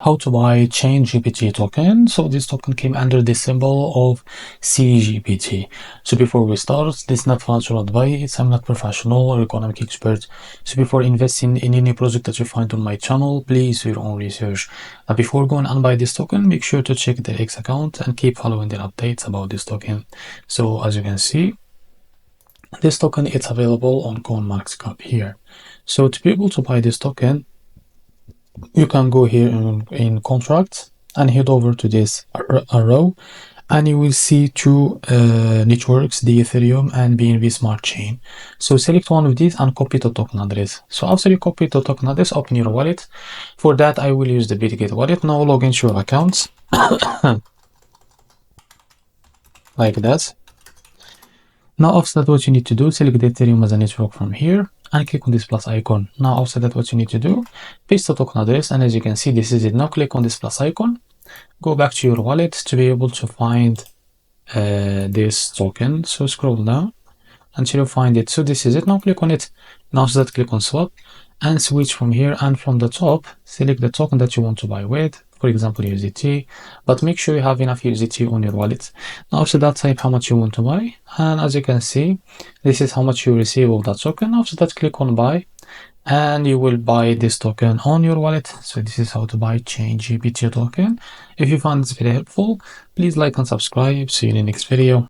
How to buy ChainGPT token. So this token came under the symbol of CGPT. So before we start, this is not financial advice. I'm not professional or economic expert. So before investing in any project that you find on my channel, please do your own research. Now before going and buy this token, make sure to check the X account and keep following the updates about this token. So as you can see, this token is available on CoinMarketCap here. So to be able to buy this token, you can go here in contracts and head over to this arrow, and you will see two networks, the Ethereum and BNB Smart Chain. So select one of these and copy the token address. So after you copy the token address, open your wallet. For that, I will use the Bitget wallet. Now log into your accounts like that. Now after that, what you need to do, select the Ethereum as a network from here and click on this plus icon. Now after that, what you need to do, paste the token address, and as you can see, this is it. Now click on this plus icon, go back to your wallet to be able to find this token. So scroll down until you find it. So this is it. Now click on it. Now after that, click on swap and switch from here, and from the top select the token that you want to buy with, for example USDT, but make sure you have enough USDT on your wallet. Now after that, type how much you want to buy, and as you can see, this is how much you receive of that token. After that, click on buy and you will buy this token on your wallet. So this is how to buy ChainGPT token. If you found this very helpful, please like and subscribe. See you in the next video.